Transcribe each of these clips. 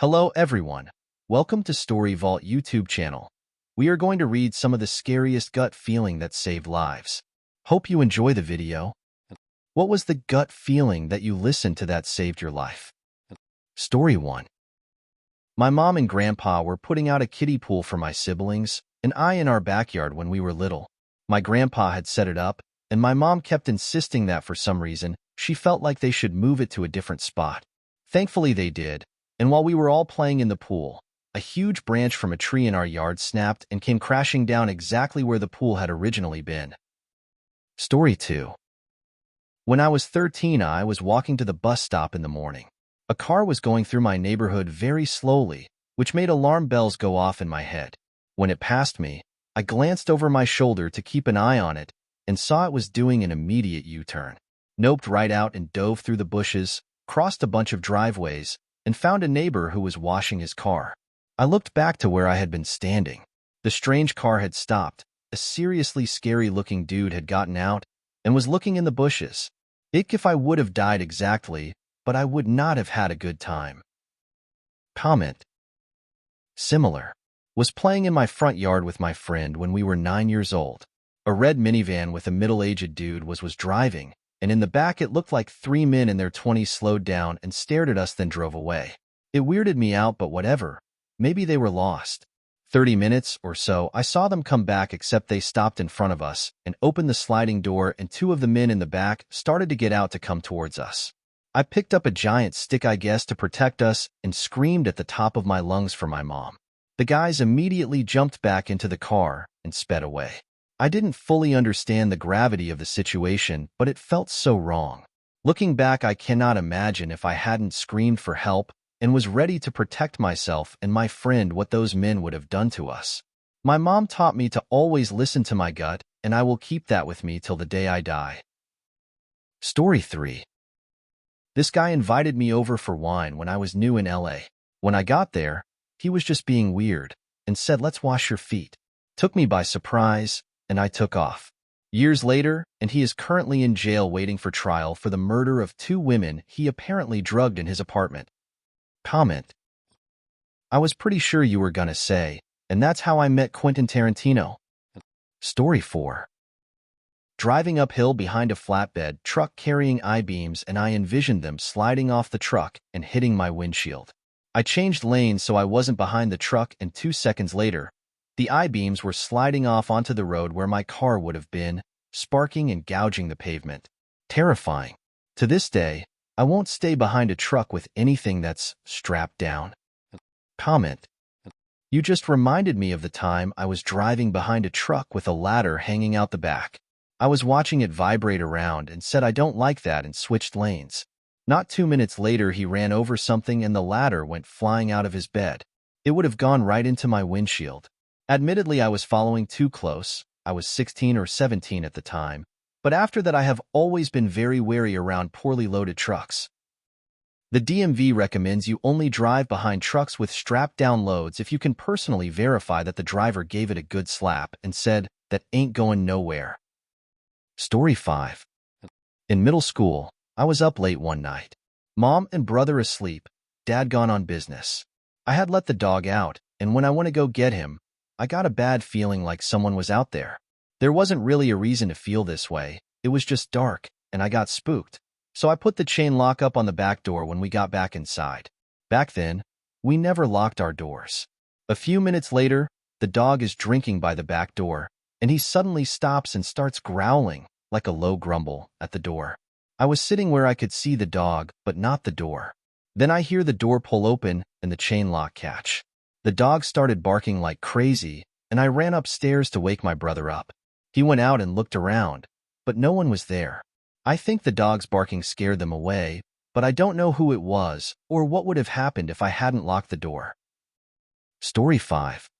Hello everyone. Welcome to Story Vault YouTube channel. We are going to read some of the scariest gut feeling that saved lives. Hope you enjoy the video. What was the gut feeling that you listened to that saved your life? Story 1. My mom and grandpa were putting out a kiddie pool for my siblings and I in our backyard when we were little. My grandpa had set it up, and my mom kept insisting that for some reason, she felt like they should move it to a different spot. Thankfully they did. And while we were all playing in the pool, a huge branch from a tree in our yard snapped and came crashing down exactly where the pool had originally been. Story 2. When I was 13, I was walking to the bus stop in the morning. A car was going through my neighborhood very slowly, which made alarm bells go off in my head. When it passed me, I glanced over my shoulder to keep an eye on it and saw it was doing an immediate U-turn. Noped right out and dove through the bushes, crossed a bunch of driveways, and found a neighbor who was washing his car. I looked back to where I had been standing. The strange car had stopped. A seriously scary-looking dude had gotten out and was looking in the bushes. If I would have died exactly, but I would not have had a good time. Comment. Similar. Was playing in my front yard with my friend when we were 9 years old. A red minivan with a middle-aged dude was driving, and in the back it looked like 3 men in their 20s slowed down and stared at us then drove away. It weirded me out, but whatever. Maybe they were lost. 30 minutes or so, I saw them come back, except they stopped in front of us and opened the sliding door, and 2 of the men in the back started to get out to come towards us. I picked up a giant stick, I guess, to protect us and screamed at the top of my lungs for my mom. The guys immediately jumped back into the car and sped away. I didn't fully understand the gravity of the situation, but it felt so wrong. Looking back, I cannot imagine if I hadn't screamed for help and was ready to protect myself and my friend what those men would have done to us. My mom taught me to always listen to my gut, and I will keep that with me till the day I die. Story 3. This guy invited me over for wine when I was new in LA. When I got there, he was just being weird and said, "Let's wash your feet." Took me by surprise, and I took off. Years later, and he is currently in jail waiting for trial for the murder of 2 women he apparently drugged in his apartment. Comment. I was pretty sure you were gonna say, and that's how I met Quentin Tarantino. Story 4. Driving uphill behind a flatbed truck carrying I-beams, and I envisioned them sliding off the truck and hitting my windshield. I changed lanes so I wasn't behind the truck, and 2 seconds later, the I-beams were sliding off onto the road where my car would have been, sparking and gouging the pavement. Terrifying. To this day, I won't stay behind a truck with anything that's strapped down. Comment. You just reminded me of the time I was driving behind a truck with a ladder hanging out the back. I was watching it vibrate around and said I don't like that and switched lanes. Not 2 minutes later, he ran over something and the ladder went flying out of his bed. It would have gone right into my windshield. Admittedly, I was following too close. I was 16 or 17 at the time, but after that I have always been very wary around poorly loaded trucks. The DMV recommends you only drive behind trucks with strapped-down loads if you can personally verify that the driver gave it a good slap and said, "That ain't going nowhere." Story 5. In middle school, I was up late one night. Mom and brother asleep, Dad gone on business. I had let the dog out, and when I went to go get him, I got a bad feeling like someone was out there. There wasn't really a reason to feel this way. It was just dark, and I got spooked. So I put the chain lock up on the back door when we got back inside. Back then, we never locked our doors. A few minutes later, the dog is drinking by the back door, and he suddenly stops and starts growling, like a low grumble, at the door. I was sitting where I could see the dog, but not the door. Then I hear the door pull open and the chain lock catch. The dog started barking like crazy, and I ran upstairs to wake my brother up. He went out and looked around, but no one was there. I think the dog's barking scared them away, but I don't know who it was or what would have happened if I hadn't locked the door. Story 5.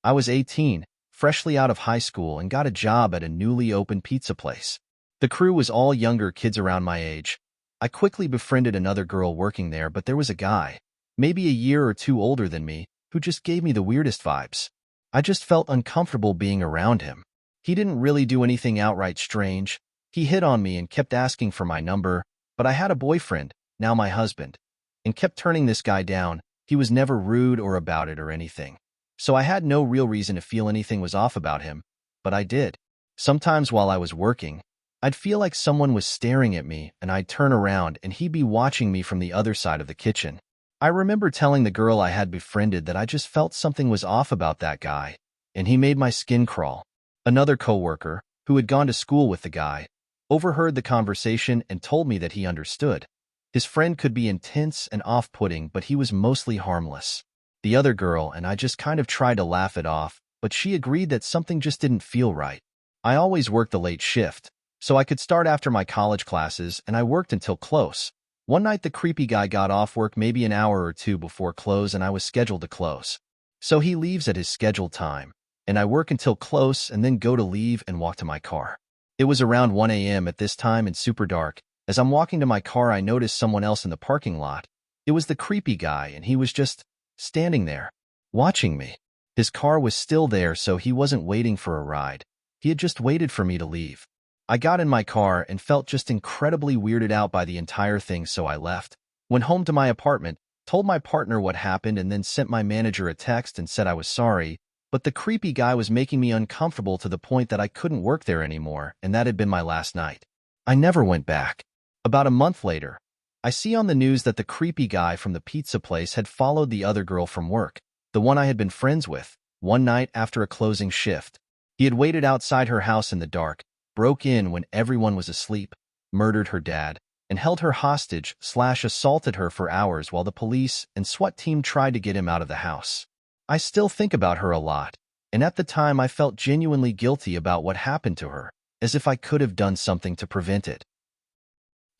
I was 18, freshly out of high school, and got a job at a newly opened pizza place. The crew was all younger kids around my age. I quickly befriended another girl working there, but there was a guy, maybe a year or 2 older than me, who just gave me the weirdest vibes. I just felt uncomfortable being around him. He didn't really do anything outright strange. He hit on me and kept asking for my number, but I had a boyfriend, now my husband, and kept turning this guy down, He was never rude or about it or anything. So I had no real reason to feel anything was off about him, but I did. Sometimes while I was working, I'd feel like someone was staring at me, and I'd turn around and he'd be watching me from the other side of the kitchen. I remember telling the girl I had befriended that I just felt something was off about that guy, and he made my skin crawl. Another coworker, who had gone to school with the guy, overheard the conversation and told me that he understood. His friend could be intense and off-putting, but he was mostly harmless. The other girl and I just kind of tried to laugh it off, but she agreed that something just didn't feel right. I always worked the late shift, so I could start after my college classes, and I worked until close. One night the creepy guy got off work maybe an hour or two before close, and I was scheduled to close. So he leaves at his scheduled time, and I work until close and then go to leave and walk to my car. It was around 1 a.m. at this time and super dark. As I'm walking to my car, I noticed someone else in the parking lot. It was the creepy guy, and he was just standing there, watching me. His car was still there, so he wasn't waiting for a ride. He had just waited for me to leave. I got in my car and felt just incredibly weirded out by the entire thing, so I left. Went home to my apartment, told my partner what happened, and then sent my manager a text and said I was sorry, but the creepy guy was making me uncomfortable to the point that I couldn't work there anymore, and that had been my last night. I never went back. About a month later, I see on the news that the creepy guy from the pizza place had followed the other girl from work, the one I had been friends with, one night after a closing shift. He had waited outside her house in the dark, broke in when everyone was asleep, murdered her dad, and held her hostage/assaulted her for hours while the police and SWAT team tried to get him out of the house. I still think about her a lot, and at the time I felt genuinely guilty about what happened to her, as if I could have done something to prevent it.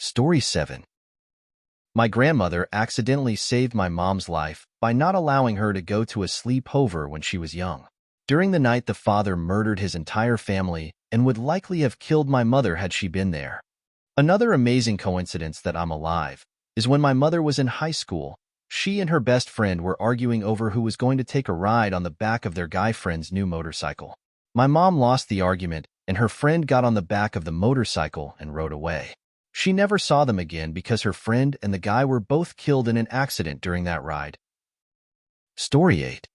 Story 7. My grandmother accidentally saved my mom's life by not allowing her to go to a sleepover when she was young. During the night, the father murdered his entire family and would likely have killed my mother had she been there. Another amazing coincidence that I'm alive is when my mother was in high school, she and her best friend were arguing over who was going to take a ride on the back of their guy friend's new motorcycle. My mom lost the argument, and her friend got on the back of the motorcycle and rode away. She never saw them again because her friend and the guy were both killed in an accident during that ride. Story 8.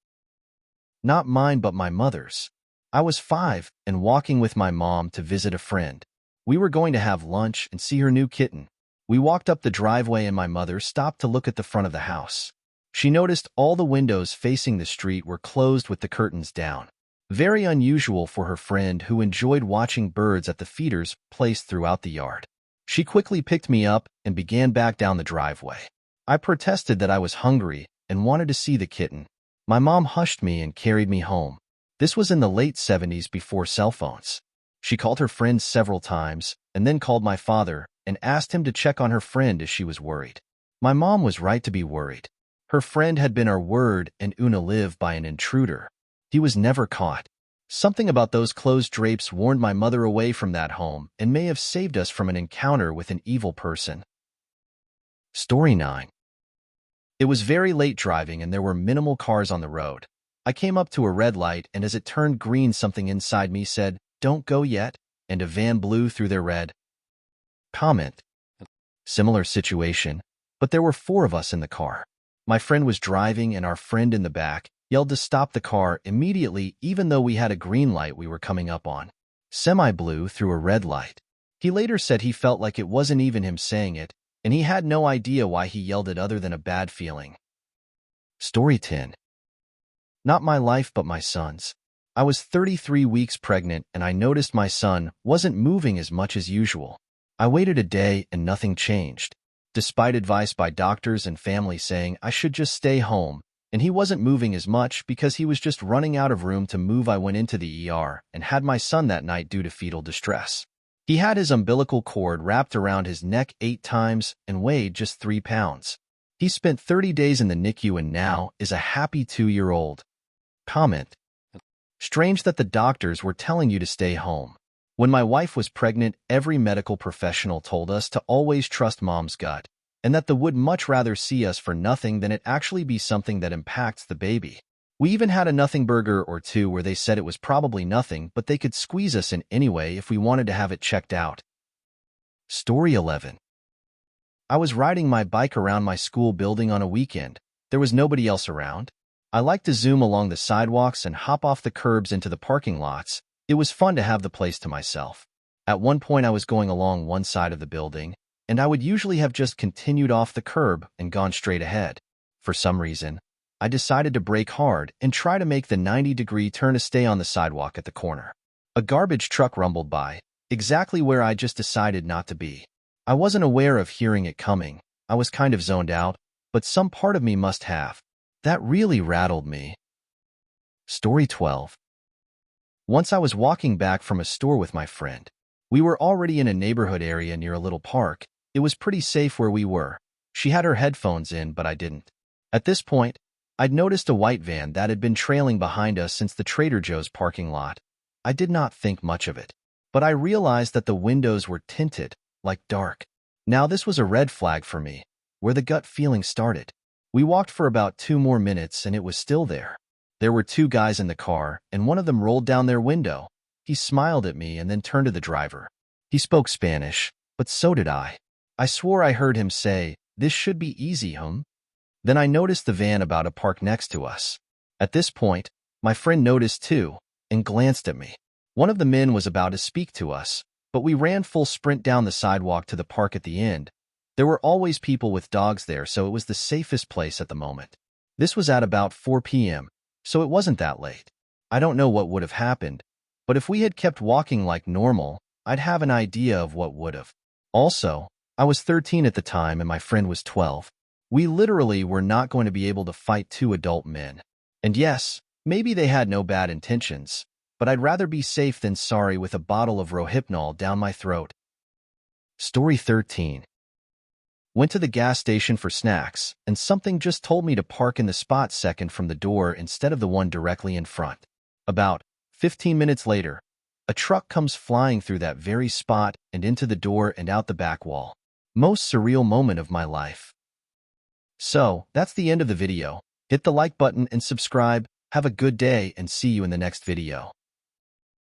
Not mine but my mother's. I was 5 and walking with my mom to visit a friend. We were going to have lunch and see her new kitten. We walked up the driveway and my mother stopped to look at the front of the house. She noticed all the windows facing the street were closed with the curtains down. Very unusual for her friend who enjoyed watching birds at the feeders placed throughout the yard. She quickly picked me up and began back down the driveway. I protested that I was hungry and wanted to see the kitten. My mom hushed me and carried me home. This was in the late 70s before cell phones. She called her friend several times and then called my father and asked him to check on her friend as she was worried. My mom was right to be worried. Her friend had been our word and Una lived by an intruder. He was never caught. Something about those closed drapes warned my mother away from that home and may have saved us from an encounter with an evil person. Story 9. It was very late driving and there were minimal cars on the road. I came up to a red light and as it turned green something inside me said, "Don't go yet," and a van blew through their red. Comment. Similar situation, but there were 4 of us in the car. My friend was driving and our friend in the back yelled to stop the car immediately even though we had a green light we were coming up on. Semi blew through a red light. He later said he felt like it wasn't even him saying it, and he had no idea why he yelled it other than a bad feeling. Story 10. Not my life but my son's. I was 33 weeks pregnant and I noticed my son wasn't moving as much as usual. I waited a day and nothing changed. Despite advice by doctors and family saying I should just stay home, and he wasn't moving as much because he was just running out of room to move, I went into the ER and had my son that night due to fetal distress. He had his umbilical cord wrapped around his neck 8 times and weighed just 3 pounds. He spent 30 days in the NICU and now is a happy 2-year-old. Comment. Strange that the doctors were telling you to stay home. When my wife was pregnant, every medical professional told us to always trust mom's gut, and that they would much rather see us for nothing than it actually be something that impacts the baby. We even had a nothing burger or 2 where they said it was probably nothing, but they could squeeze us in anyway if we wanted to have it checked out. Story 11. I was riding my bike around my school building on a weekend. There was nobody else around. I liked to zoom along the sidewalks and hop off the curbs into the parking lots. It was fun to have the place to myself. At one point, I was going along one side of the building, and I would usually have just continued off the curb and gone straight ahead. For some reason, I decided to brake hard and try to make the 90-degree turn to stay on the sidewalk at the corner. A garbage truck rumbled by, exactly where I just decided not to be. I wasn't aware of hearing it coming. I was kind of zoned out, but some part of me must have. That really rattled me. Story 12. Once I was walking back from a store with my friend. We were already in a neighborhood area near a little park. It was pretty safe where we were. She had her headphones in, but I didn't. At this point, I'd noticed a white van that had been trailing behind us since the Trader Joe's parking lot. I did not think much of it, but I realized that the windows were tinted, like dark. Now this was a red flag for me, where the gut feeling started. We walked for about 2 more minutes and it was still there. There were 2 guys in the car, and one of them rolled down their window. He smiled at me and then turned to the driver. He spoke Spanish, but so did I. I swore I heard him say, "This should be easy, hum?" Then I noticed the van about to park next to us. At this point, my friend noticed too, and glanced at me. One of the men was about to speak to us, but we ran full sprint down the sidewalk to the park at the end. There were always people with dogs there, so it was the safest place at the moment. This was at about 4 p.m., so it wasn't that late. I don't know what would have happened, but if we had kept walking like normal, I'd have an idea of what would have. Also, I was 13 at the time and my friend was 12. We literally were not going to be able to fight 2 adult men. And yes, maybe they had no bad intentions, but I'd rather be safe than sorry with a bottle of Rohypnol down my throat. Story 13. Went to the gas station for snacks, and something just told me to park in the spot second from the door instead of the one directly in front. About 15 minutes later, a truck comes flying through that very spot and into the door and out the back wall. Most surreal moment of my life. So, that's the end of the video. Hit the like button and subscribe. Have a good day and see you in the next video.